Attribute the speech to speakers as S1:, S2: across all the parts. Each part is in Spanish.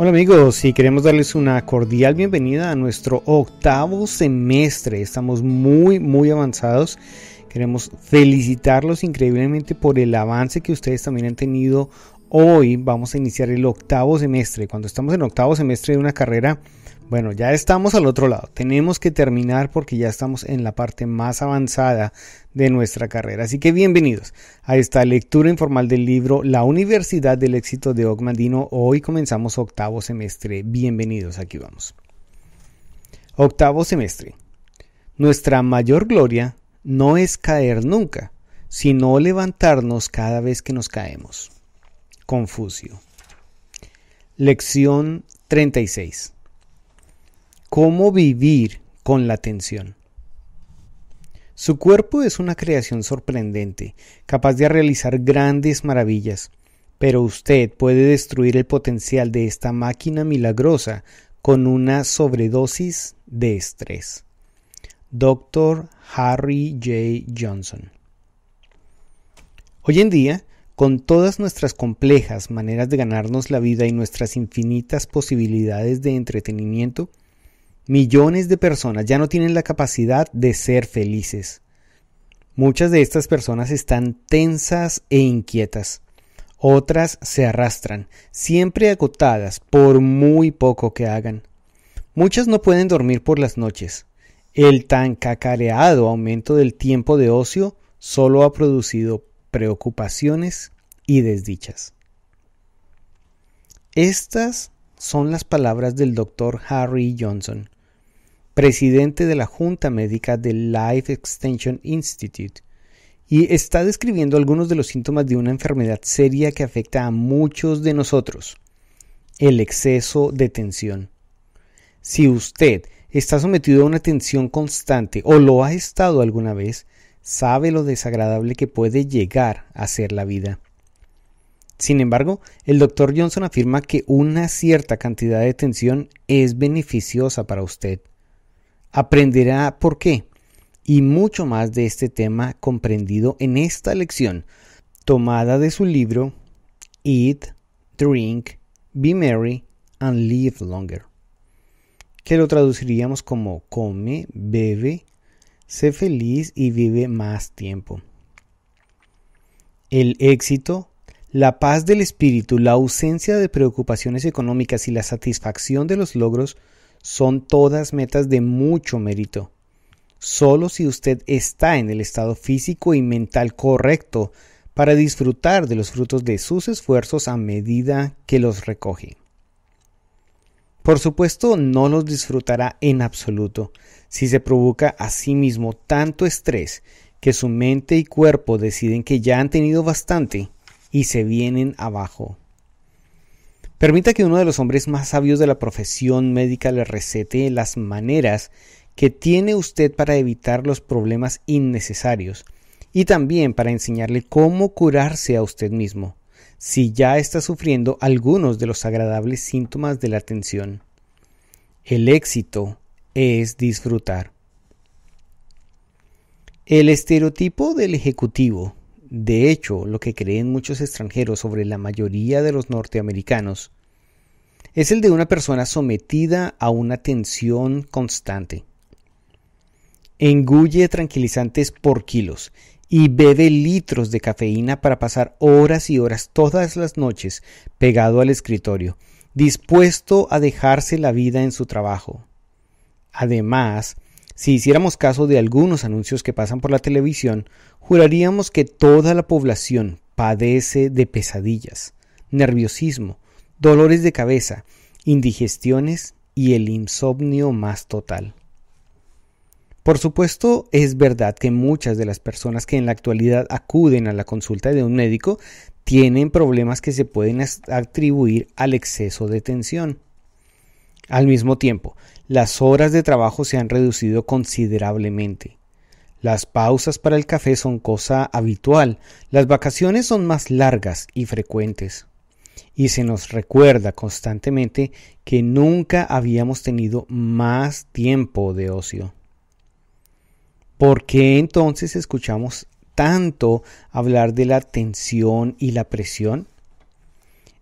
S1: Hola amigos, y queremos darles una cordial bienvenida a nuestro octavo semestre. Estamos muy avanzados. Queremos felicitarlos increíblemente por el avance que ustedes también han tenido. Hoy vamos a iniciar el octavo semestre. Cuando estamos en octavo semestre de una carrera, bueno, ya estamos al otro lado. Tenemos que terminar porque ya estamos en la parte más avanzada de nuestra carrera. Así que bienvenidos a esta lectura informal del libro La Universidad del Éxito de Og Mandino. Hoy comenzamos octavo semestre. Bienvenidos, aquí vamos. Octavo semestre. Nuestra mayor gloria no es caer nunca, sino levantarnos cada vez que nos caemos. Confucio. Lección 36. ¿Cómo vivir con la tensión? Su cuerpo es una creación sorprendente, capaz de realizar grandes maravillas, pero usted puede destruir el potencial de esta máquina milagrosa con una sobredosis de estrés. Dr. Harry J. Johnson. Hoy en día, con todas nuestras complejas maneras de ganarnos la vida y nuestras infinitas posibilidades de entretenimiento, millones de personas ya no tienen la capacidad de ser felices. Muchas de estas personas están tensas e inquietas. Otras se arrastran, siempre agotadas por muy poco que hagan. Muchas no pueden dormir por las noches. El tan cacareado aumento del tiempo de ocio solo ha producido preocupaciones y desdichas. Estas son las palabras del Dr. Harry Johnson, presidente de la Junta Médica del Life Extension Institute, y está describiendo algunos de los síntomas de una enfermedad seria que afecta a muchos de nosotros: el exceso de tensión. Si usted está sometido a una tensión constante o lo ha estado alguna vez, sabe lo desagradable que puede llegar a ser la vida. Sin embargo, el Dr. Johnson afirma que una cierta cantidad de tensión es beneficiosa para usted. Aprenderá por qué y mucho más de este tema comprendido en esta lección, tomada de su libro Eat, Drink, Be Merry and Live Longer, que lo traduciríamos como come, bebe, sé feliz y vive más tiempo. El éxito, la paz del espíritu, la ausencia de preocupaciones económicas y la satisfacción de los logros son todas metas de mucho mérito. Solo si usted está en el estado físico y mental correcto para disfrutar de los frutos de sus esfuerzos a medida que los recoge. Por supuesto, no los disfrutará en absoluto si se provoca a sí mismo tanto estrés que su mente y cuerpo deciden que ya han tenido bastante y se vienen abajo. Permita que uno de los hombres más sabios de la profesión médica le recete las maneras que tiene usted para evitar los problemas innecesarios y también para enseñarle cómo curarse a usted mismo si ya está sufriendo algunos de los agradables síntomas de la tensión. El éxito es disfrutar. El estereotipo del ejecutivo, de hecho, lo que creen muchos extranjeros sobre la mayoría de los norteamericanos, es el de una persona sometida a una tensión constante. Engulle tranquilizantes por kilos y bebe litros de cafeína para pasar horas y horas todas las noches pegado al escritorio, dispuesto a dejarse la vida en su trabajo. Además, si hiciéramos caso de algunos anuncios que pasan por la televisión, juraríamos que toda la población padece de pesadillas, nerviosismo, dolores de cabeza, indigestiones y el insomnio más total. Por supuesto, es verdad que muchas de las personas que en la actualidad acuden a la consulta de un médico tienen problemas que se pueden atribuir al exceso de tensión. Al mismo tiempo, las horas de trabajo se han reducido considerablemente. Las pausas para el café son cosa habitual, las vacaciones son más largas y frecuentes. Y se nos recuerda constantemente que nunca habíamos tenido más tiempo de ocio. ¿Por qué entonces escuchamos tanto hablar de la tensión y la presión?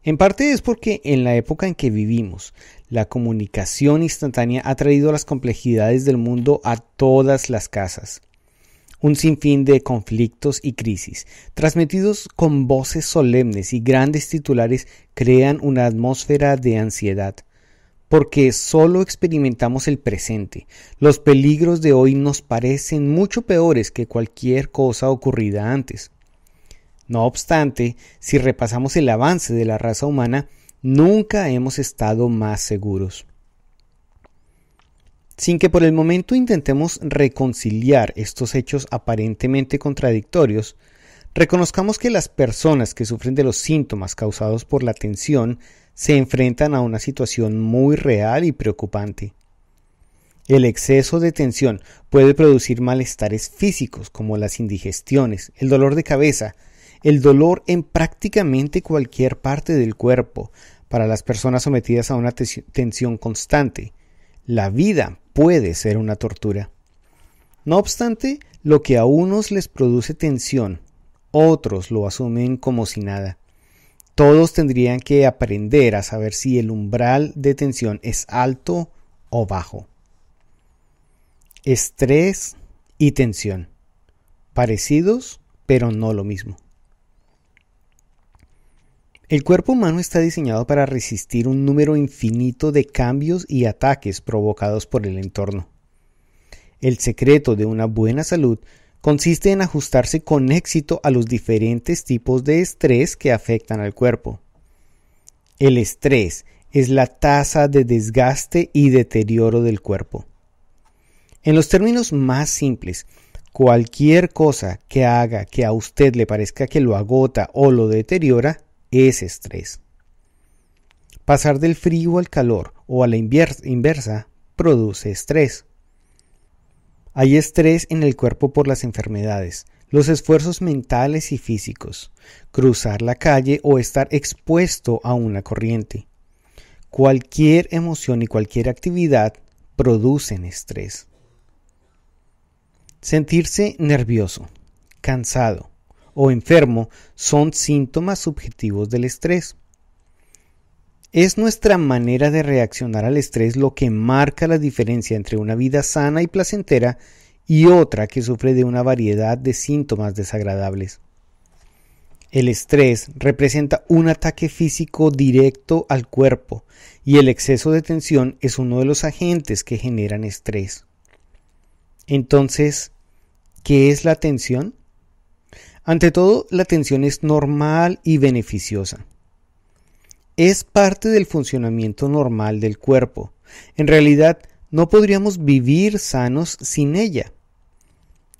S1: En parte es porque en la época en que vivimos, la comunicación instantánea ha traído las complejidades del mundo a todas las casas. Un sinfín de conflictos y crisis, transmitidos con voces solemnes y grandes titulares, crean una atmósfera de ansiedad. Porque solo experimentamos el presente. Los peligros de hoy nos parecen mucho peores que cualquier cosa ocurrida antes. No obstante, si repasamos el avance de la raza humana, nunca hemos estado más seguros. Sin que por el momento intentemos reconciliar estos hechos aparentemente contradictorios, reconozcamos que las personas que sufren de los síntomas causados por la tensión se enfrentan a una situación muy real y preocupante. El exceso de tensión puede producir malestares físicos como las indigestiones, el dolor de cabeza, el dolor en prácticamente cualquier parte del cuerpo para las personas sometidas a una tensión constante. La vida puede ser una tortura. No obstante, lo que a unos les produce tensión, otros lo asumen como si nada. Todos tendrían que aprender a saber si el umbral de tensión es alto o bajo. Estrés y tensión. Parecidos, pero no lo mismo. El cuerpo humano está diseñado para resistir un número infinito de cambios y ataques provocados por el entorno. El secreto de una buena salud consiste en ajustarse con éxito a los diferentes tipos de estrés que afectan al cuerpo. El estrés es la tasa de desgaste y deterioro del cuerpo. En los términos más simples, cualquier cosa que haga que a usted le parezca que lo agota o lo deteriora es estrés. Pasar del frío al calor o a la inversa produce estrés. Hay estrés en el cuerpo por las enfermedades, los esfuerzos mentales y físicos, cruzar la calle o estar expuesto a una corriente. Cualquier emoción y cualquier actividad producen estrés. Sentirse nervioso, cansado o enfermo son síntomas subjetivos del estrés. Es nuestra manera de reaccionar al estrés lo que marca la diferencia entre una vida sana y placentera y otra que sufre de una variedad de síntomas desagradables. El estrés representa un ataque físico directo al cuerpo y el exceso de tensión es uno de los agentes que generan estrés. Entonces, ¿qué es la tensión? Ante todo, la tensión es normal y beneficiosa. Es parte del funcionamiento normal del cuerpo. En realidad, no podríamos vivir sanos sin ella.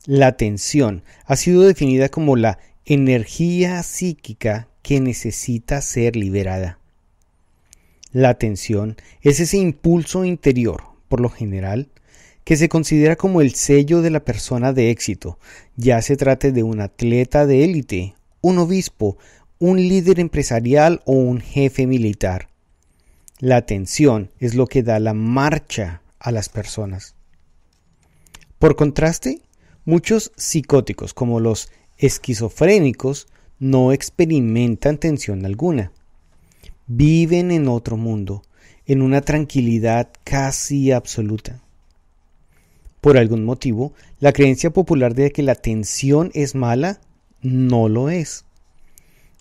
S1: La tensión ha sido definida como la energía psíquica que necesita ser liberada. La tensión es ese impulso interior, por lo general, que se considera como el sello de la persona de éxito, ya se trate de un atleta de élite, un obispo, un líder empresarial o un jefe militar. La tensión es lo que da la marcha a las personas. Por contraste, muchos psicóticos, como los esquizofrénicos, no experimentan tensión alguna. Viven en otro mundo, en una tranquilidad casi absoluta. Por algún motivo, la creencia popular de que la tensión es mala no lo es.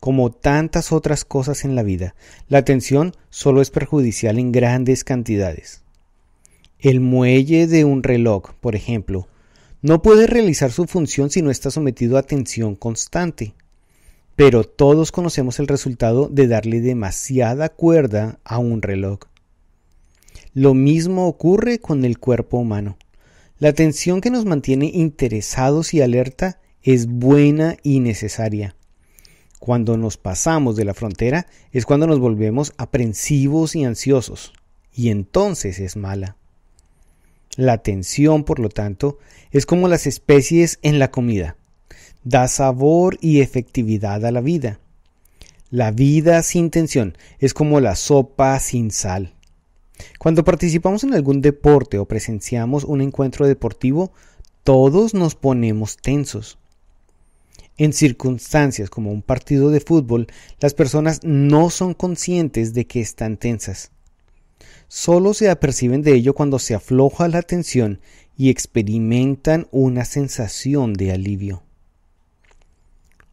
S1: Como tantas otras cosas en la vida, la tensión solo es perjudicial en grandes cantidades. El muelle de un reloj, por ejemplo, no puede realizar su función si no está sometido a tensión constante. Pero todos conocemos el resultado de darle demasiada cuerda a un reloj. Lo mismo ocurre con el cuerpo humano. La tensión que nos mantiene interesados y alerta es buena y necesaria. Cuando nos pasamos de la frontera es cuando nos volvemos aprensivos y ansiosos, y entonces es mala. La tensión, por lo tanto, es como las especies en la comida. Da sabor y efectividad a la vida. La vida sin tensión es como la sopa sin sal. Cuando participamos en algún deporte o presenciamos un encuentro deportivo, todos nos ponemos tensos. En circunstancias como un partido de fútbol, las personas no son conscientes de que están tensas. Solo se aperciben de ello cuando se afloja la tensión y experimentan una sensación de alivio.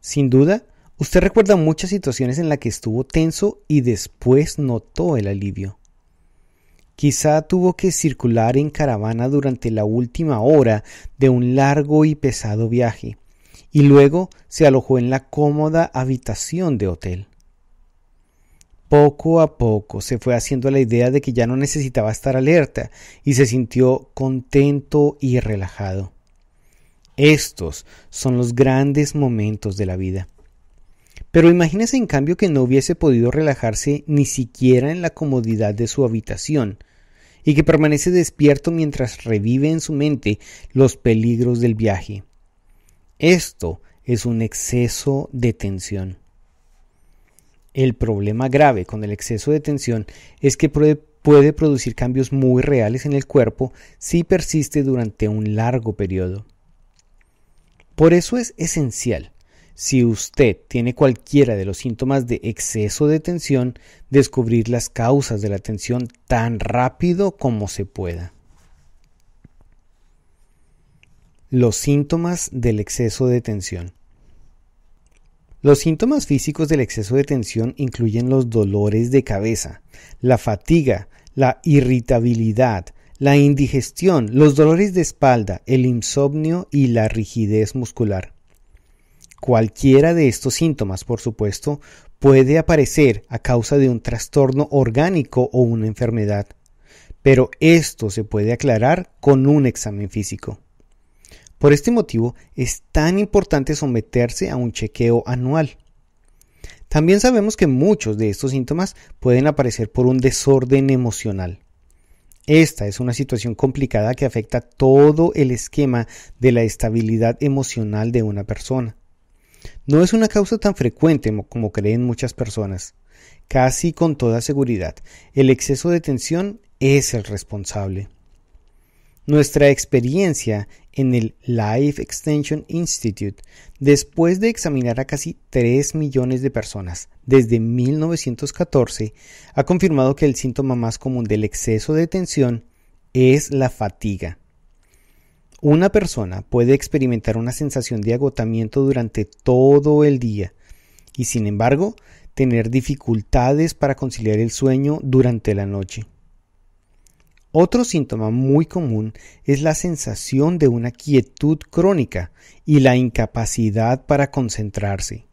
S1: Sin duda, usted recuerda muchas situaciones en las que estuvo tenso y después notó el alivio. Quizá tuvo que circular en caravana durante la última hora de un largo y pesado viaje, y luego se alojó en la cómoda habitación de hotel. Poco a poco se fue haciendo la idea de que ya no necesitaba estar alerta y se sintió contento y relajado. Estos son los grandes momentos de la vida. Pero imagínese en cambio que no hubiese podido relajarse ni siquiera en la comodidad de su habitación y que permanece despierto mientras revive en su mente los peligros del viaje. Esto es un exceso de tensión. El problema grave con el exceso de tensión es que puede producir cambios muy reales en el cuerpo si persiste durante un largo periodo. Por eso es esencial, si usted tiene cualquiera de los síntomas de exceso de tensión, descubrir las causas de la tensión tan rápido como se pueda. Los síntomas del exceso de tensión. Los síntomas físicos del exceso de tensión incluyen los dolores de cabeza, la fatiga, la irritabilidad, la indigestión, los dolores de espalda, el insomnio y la rigidez muscular. Cualquiera de estos síntomas, por supuesto, puede aparecer a causa de un trastorno orgánico o una enfermedad, pero esto se puede aclarar con un examen físico. Por este motivo, es tan importante someterse a un chequeo anual. También sabemos que muchos de estos síntomas pueden aparecer por un desorden emocional. Esta es una situación complicada que afecta todo el esquema de la estabilidad emocional de una persona. No es una causa tan frecuente como creen muchas personas. Casi con toda seguridad, el exceso de tensión es el responsable. Nuestra experiencia en el Life Extension Institute, después de examinar a casi 3 millones de personas desde 1914, ha confirmado que el síntoma más común del exceso de tensión es la fatiga. Una persona puede experimentar una sensación de agotamiento durante todo el día y, sin embargo, tener dificultades para conciliar el sueño durante la noche. Otro síntoma muy común es la sensación de una quietud crónica y la incapacidad para concentrarse.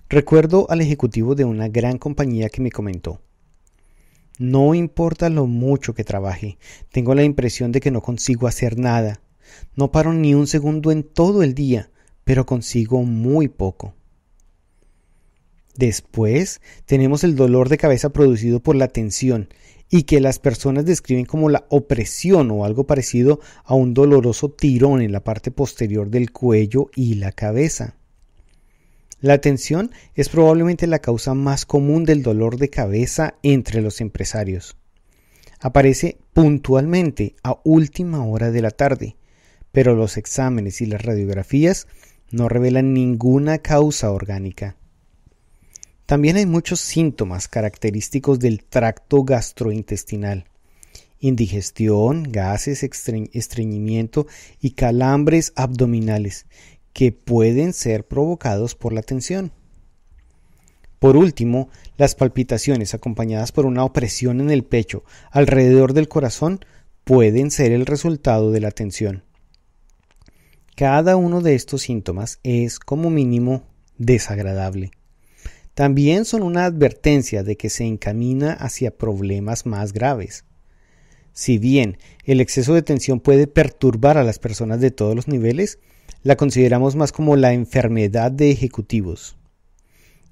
S1: Recuerdo al ejecutivo de una gran compañía que me comentó: no importa lo mucho que trabaje, tengo la impresión de que no consigo hacer nada. No paro ni un segundo en todo el día, pero consigo muy poco. Después tenemos el dolor de cabeza producido por la tensión y que las personas describen como la opresión o algo parecido a un doloroso tirón en la parte posterior del cuello y la cabeza. La tensión es probablemente la causa más común del dolor de cabeza entre los empresarios. Aparece puntualmente a última hora de la tarde, pero los exámenes y las radiografías no revelan ninguna causa orgánica. También hay muchos síntomas característicos del tracto gastrointestinal: indigestión, gases, estreñimiento y calambres abdominales que pueden ser provocados por la tensión. Por último, las palpitaciones acompañadas por una opresión en el pecho alrededor del corazón pueden ser el resultado de la tensión. Cada uno de estos síntomas es, como mínimo, desagradable. También son una advertencia de que se encamina hacia problemas más graves. Si bien el exceso de tensión puede perturbar a las personas de todos los niveles, la consideramos más como la enfermedad de ejecutivos.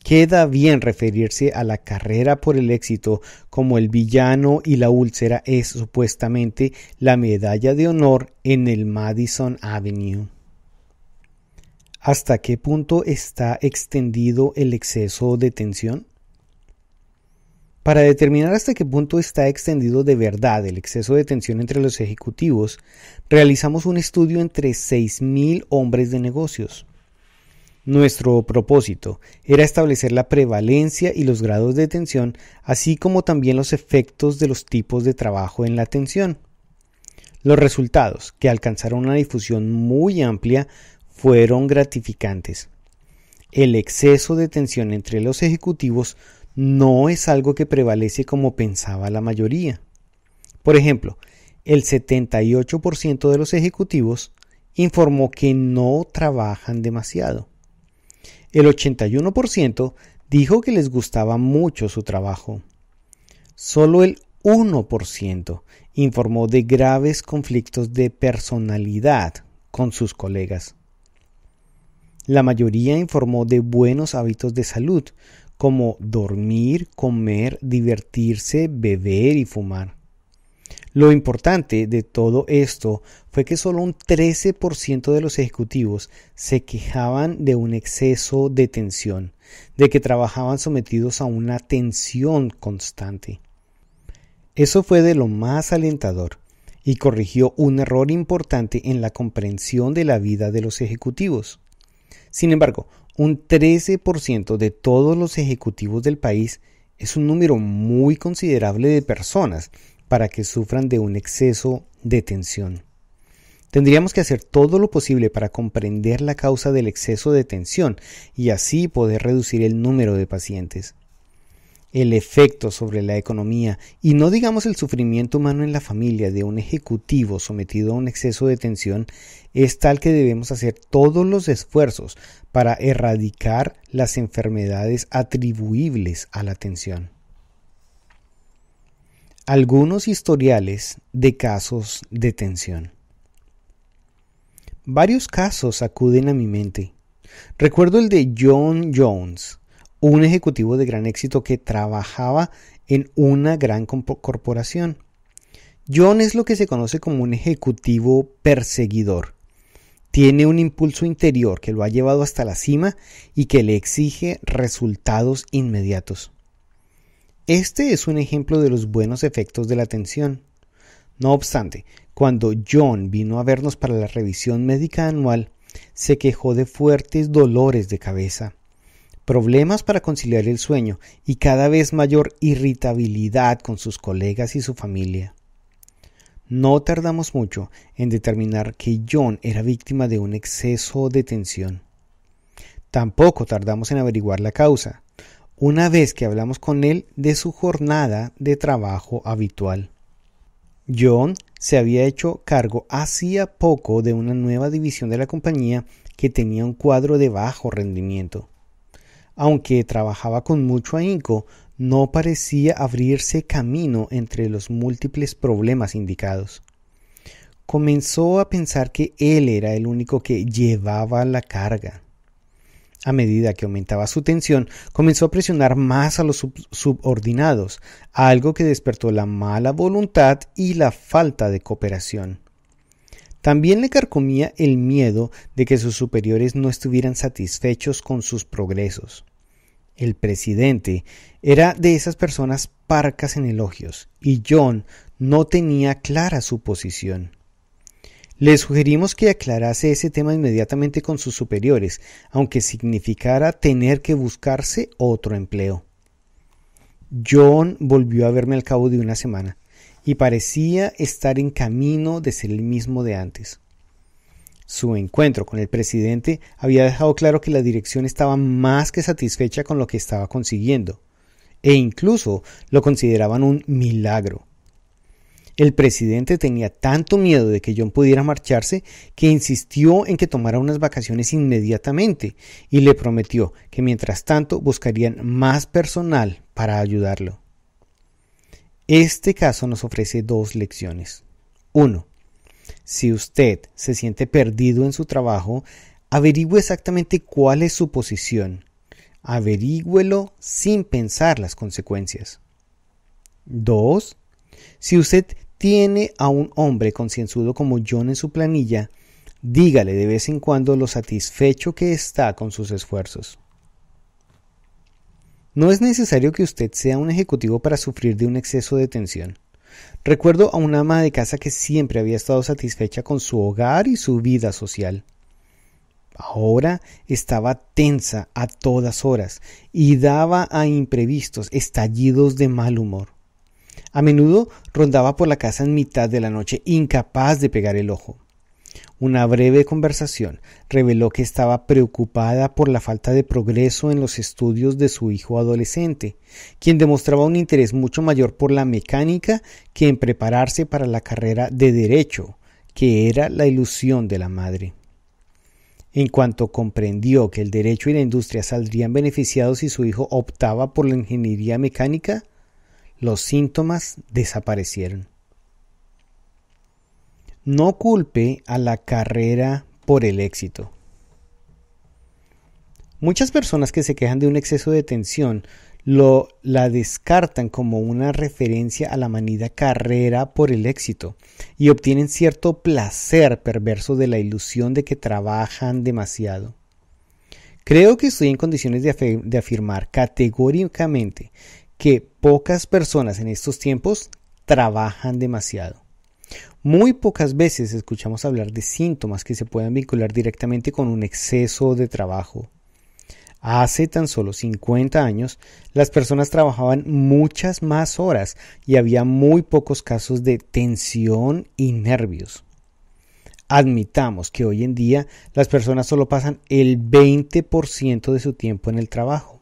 S1: Queda bien referirse a la carrera por el éxito como el villano y la úlcera es supuestamente la medalla de honor en el Madison Avenue. ¿Hasta qué punto está extendido el exceso de tensión? Para determinar hasta qué punto está extendido de verdad el exceso de tensión entre los ejecutivos, realizamos un estudio entre 6.000 hombres de negocios. Nuestro propósito era establecer la prevalencia y los grados de tensión, así como también los efectos de los tipos de trabajo en la tensión. Los resultados, que alcanzaron una difusión muy amplia, fueron gratificantes. El exceso de tensión entre los ejecutivos no es algo que prevalece como pensaba la mayoría. Por ejemplo, el 78% de los ejecutivos informó que no trabajan demasiado. El 81% dijo que les gustaba mucho su trabajo. Solo el 1% informó de graves conflictos de personalidad con sus colegas. La mayoría informó de buenos hábitos de salud, como dormir, comer, divertirse, beber y fumar. Lo importante de todo esto fue que solo un 13% de los ejecutivos se quejaban de un exceso de tensión, de que trabajaban sometidos a una tensión constante. Eso fue de lo más alentador y corrigió un error importante en la comprensión de la vida de los ejecutivos. Sin embargo, un 13% de todos los ejecutivos del país es un número muy considerable de personas para que sufran de un exceso de tensión. Tendríamos que hacer todo lo posible para comprender la causa del exceso de tensión y así poder reducir el número de pacientes. El efecto sobre la economía y no digamos el sufrimiento humano en la familia de un ejecutivo sometido a un exceso de tensión es tal que debemos hacer todos los esfuerzos para erradicar las enfermedades atribuibles a la tensión. Algunos historiales de casos de tensión. Varios casos acuden a mi mente. Recuerdo el de John Jones, un ejecutivo de gran éxito que trabajaba en una gran corporación. John es lo que se conoce como un ejecutivo perseguidor. Tiene un impulso interior que lo ha llevado hasta la cima y que le exige resultados inmediatos. Este es un ejemplo de los buenos efectos de la tensión. No obstante, cuando John vino a vernos para la revisión médica anual, se quejó de fuertes dolores de cabeza, problemas para conciliar el sueño y cada vez mayor irritabilidad con sus colegas y su familia. No tardamos mucho en determinar que John era víctima de un exceso de tensión. Tampoco tardamos en averiguar la causa, una vez que hablamos con él de su jornada de trabajo habitual. John se había hecho cargo hacía poco de una nueva división de la compañía que tenía un cuadro de bajo rendimiento. Aunque trabajaba con mucho ahínco, no parecía abrirse camino entre los múltiples problemas indicados. Comenzó a pensar que él era el único que llevaba la carga. A medida que aumentaba su tensión, comenzó a presionar más a los subordinados, algo que despertó la mala voluntad y la falta de cooperación. También le carcomía el miedo de que sus superiores no estuvieran satisfechos con sus progresos. El presidente era de esas personas parcas en elogios, y John no tenía clara su posición. Le sugerimos que aclarase ese tema inmediatamente con sus superiores, aunque significara tener que buscarse otro empleo. John volvió a verme al cabo de una semana, y parecía estar en camino de ser el mismo de antes. Su encuentro con el presidente había dejado claro que la dirección estaba más que satisfecha con lo que estaba consiguiendo, e incluso lo consideraban un milagro. El presidente tenía tanto miedo de que John pudiera marcharse que insistió en que tomara unas vacaciones inmediatamente y le prometió que mientras tanto buscarían más personal para ayudarlo. Este caso nos ofrece dos lecciones. 1. Si usted se siente perdido en su trabajo, averigüe exactamente cuál es su posición. Averígüelo sin pensar las consecuencias. 2. Si usted tiene a un hombre concienzudo como John en su planilla, dígale de vez en cuando lo satisfecho que está con sus esfuerzos. No es necesario que usted sea un ejecutivo para sufrir de un exceso de tensión. Recuerdo a una ama de casa que siempre había estado satisfecha con su hogar y su vida social. Ahora estaba tensa a todas horas y daba a imprevistos estallidos de mal humor. A menudo rondaba por la casa en mitad de la noche, incapaz de pegar el ojo. Una breve conversación reveló que estaba preocupada por la falta de progreso en los estudios de su hijo adolescente, quien demostraba un interés mucho mayor por la mecánica que en prepararse para la carrera de Derecho, que era la ilusión de la madre. En cuanto comprendió que el derecho y la industria saldrían beneficiados si su hijo optaba por la ingeniería mecánica, los síntomas desaparecieron. No culpe a la carrera por el éxito. Muchas personas que se quejan de un exceso de tensión la descartan como una referencia a la manida carrera por el éxito y obtienen cierto placer perverso de la ilusión de que trabajan demasiado. Creo que estoy en condiciones de afirmar categóricamente que pocas personas en estos tiempos trabajan demasiado. Muy pocas veces escuchamos hablar de síntomas que se puedan vincular directamente con un exceso de trabajo. Hace tan solo 50 años, las personas trabajaban muchas más horas y había muy pocos casos de tensión y nervios. Admitamos que hoy en día las personas solo pasan el 20% de su tiempo en el trabajo.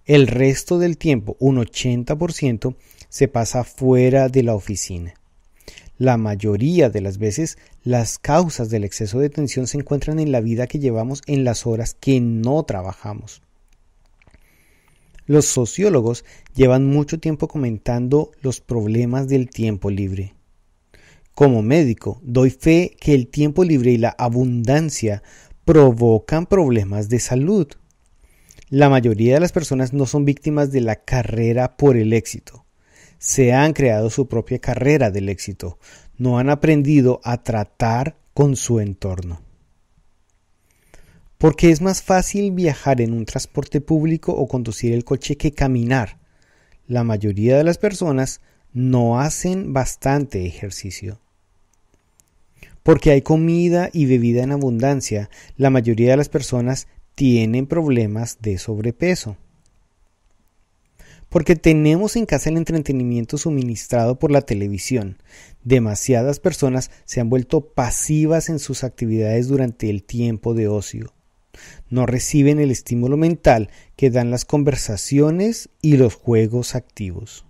S1: El resto del tiempo, un 80%, se pasa fuera de la oficina. La mayoría de las veces, las causas del exceso de tensión se encuentran en la vida que llevamos en las horas que no trabajamos. Los sociólogos llevan mucho tiempo comentando los problemas del tiempo libre. Como médico, doy fe que el tiempo libre y la abundancia provocan problemas de salud. La mayoría de las personas no son víctimas de la carrera por el éxito. Se han creado su propia carrera del éxito. No han aprendido a tratar con su entorno. Porque es más fácil viajar en un transporte público o conducir el coche que caminar. La mayoría de las personas no hacen bastante ejercicio. Porque hay comida y bebida en abundancia, la mayoría de las personas tienen problemas de sobrepeso. Porque tenemos en casa el entretenimiento suministrado por la televisión. Demasiadas personas se han vuelto pasivas en sus actividades durante el tiempo de ocio. No reciben el estímulo mental que dan las conversaciones y los juegos activos.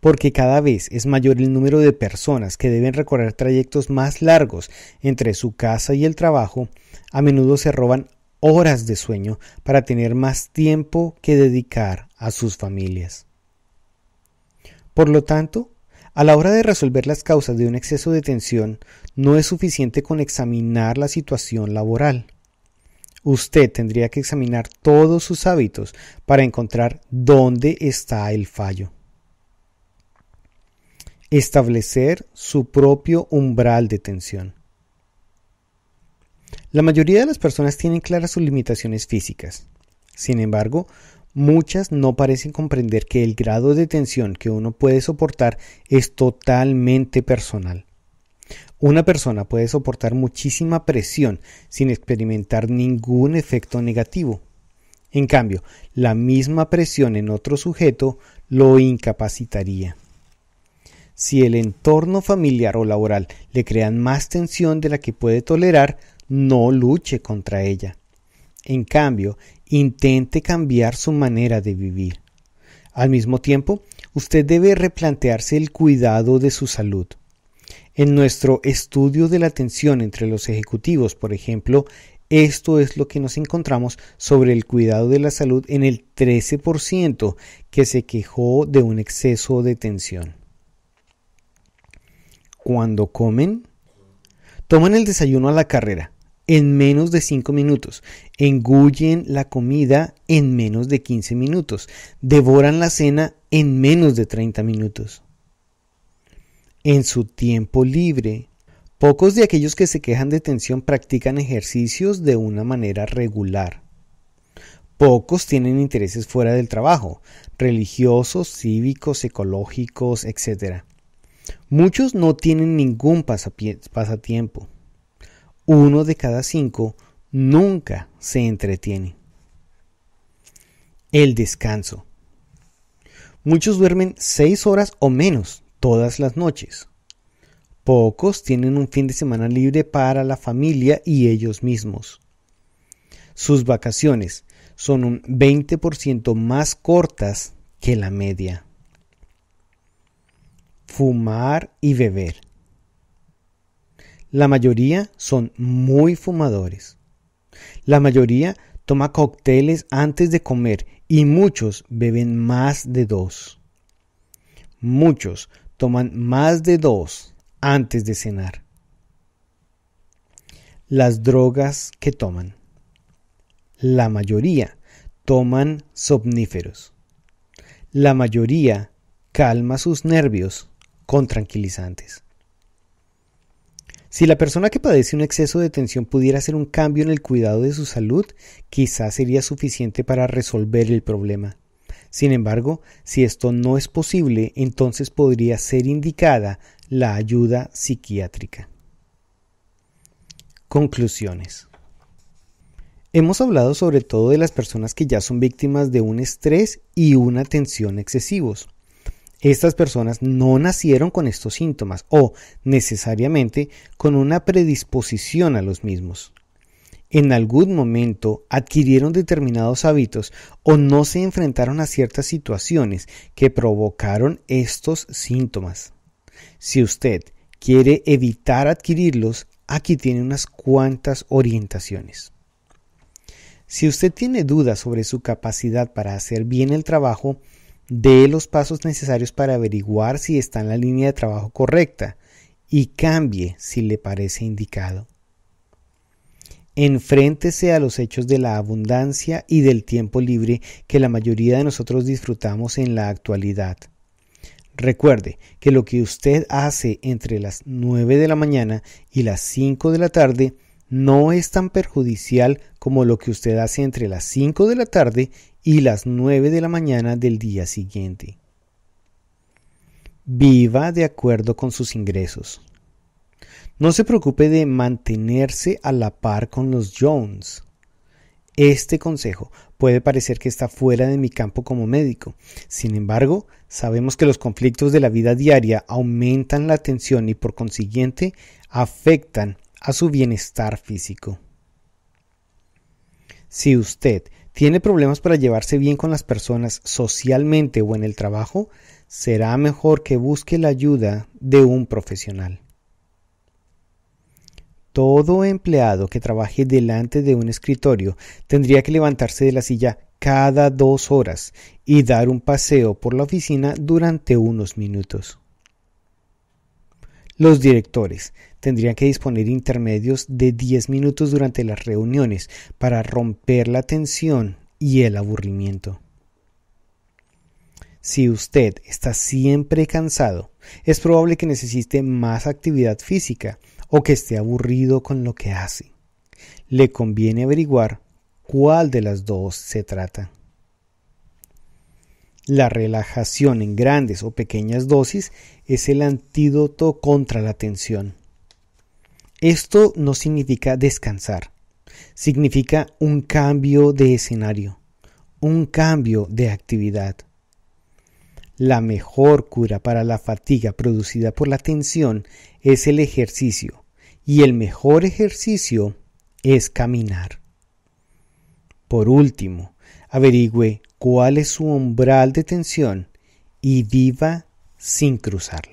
S1: Porque cada vez es mayor el número de personas que deben recorrer trayectos más largos entre su casa y el trabajo, a menudo se roban horas de sueño para tener más tiempo que dedicar a sus familias. Por lo tanto, a la hora de resolver las causas de un exceso de tensión, no es suficiente con examinar la situación laboral. Usted tendría que examinar todos sus hábitos para encontrar dónde está el fallo. Establecer su propio umbral de tensión. La mayoría de las personas tienen claras sus limitaciones físicas. Sin embargo, muchas no parecen comprender que el grado de tensión que uno puede soportar es totalmente personal. Una persona puede soportar muchísima presión sin experimentar ningún efecto negativo. En cambio, la misma presión en otro sujeto lo incapacitaría. Si el entorno familiar o laboral le crean más tensión de la que puede tolerar, no luche contra ella. En cambio, intente cambiar su manera de vivir. Al mismo tiempo, usted debe replantearse el cuidado de su salud. En nuestro estudio de la tensión entre los ejecutivos, por ejemplo, esto es lo que nos encontramos sobre el cuidado de la salud en el 13% que se quejó de un exceso de tensión. Cuando comen, toman el desayuno a la carrera, en menos de 5 minutos, engullen la comida en menos de 15 minutos, devoran la cena en menos de 30 minutos. En su tiempo libre, pocos de aquellos que se quejan de tensión practican ejercicios de una manera regular. Pocos tienen intereses fuera del trabajo, religiosos, cívicos, ecológicos, etc. Muchos no tienen ningún pasatiempo. 1 de cada 5 nunca se entretiene. El descanso. Muchos duermen 6 horas o menos todas las noches. Pocos tienen un fin de semana libre para la familia y ellos mismos. Sus vacaciones son un 20% más cortas que la media. Fumar y beber. La mayoría son muy fumadores. La mayoría toma cócteles antes de comer y muchos beben más de 2. Muchos toman más de 2 antes de cenar. Las drogas que toman. La mayoría toman somníferos. La mayoría calma sus nervios con tranquilizantes. Si la persona que padece un exceso de tensión pudiera hacer un cambio en el cuidado de su salud, quizás sería suficiente para resolver el problema. Sin embargo, si esto no es posible, entonces podría ser indicada la ayuda psiquiátrica. Conclusiones. Hemos hablado sobre todo de las personas que ya son víctimas de un estrés y una tensión excesivos. Estas personas no nacieron con estos síntomas o necesariamente con una predisposición a los mismos. En algún momento adquirieron determinados hábitos o no se enfrentaron a ciertas situaciones que provocaron estos síntomas. Si usted quiere evitar adquirirlos, aquí tiene unas cuantas orientaciones. Si usted tiene dudas sobre su capacidad para hacer bien el trabajo, dé los pasos necesarios para averiguar si está en la línea de trabajo correcta y cambie si le parece indicado. Enfréntese a los hechos de la abundancia y del tiempo libre que la mayoría de nosotros disfrutamos en la actualidad. Recuerde que lo que usted hace entre las 9 de la mañana y las 5 de la tarde no es tan perjudicial como lo que usted hace entre las 5 de la tarde y las 9 de la mañana del día siguiente. Viva de acuerdo con sus ingresos. No se preocupe de mantenerse a la par con los Jones. Este consejo puede parecer que está fuera de mi campo como médico. Sin embargo, sabemos que los conflictos de la vida diaria aumentan la tensión y por consiguiente afectan a su bienestar físico. Si usted tiene problemas para llevarse bien con las personas socialmente o en el trabajo, será mejor que busque la ayuda de un profesional. Todo empleado que trabaje delante de un escritorio tendría que levantarse de la silla cada 2 horas y dar un paseo por la oficina durante unos minutos. Los directores tendrían que disponer intermedios de 10 minutos durante las reuniones para romper la tensión y el aburrimiento. Si usted está siempre cansado, es probable que necesite más actividad física o que esté aburrido con lo que hace. Le conviene averiguar cuál de las dos se trata. La relajación en grandes o pequeñas dosis es el antídoto contra la tensión. Esto no significa descansar, significa un cambio de escenario, un cambio de actividad. La mejor cura para la fatiga producida por la tensión es el ejercicio, y el mejor ejercicio es caminar. Por último, averigüe cuál es su umbral de tensión y viva sin cruzarlo.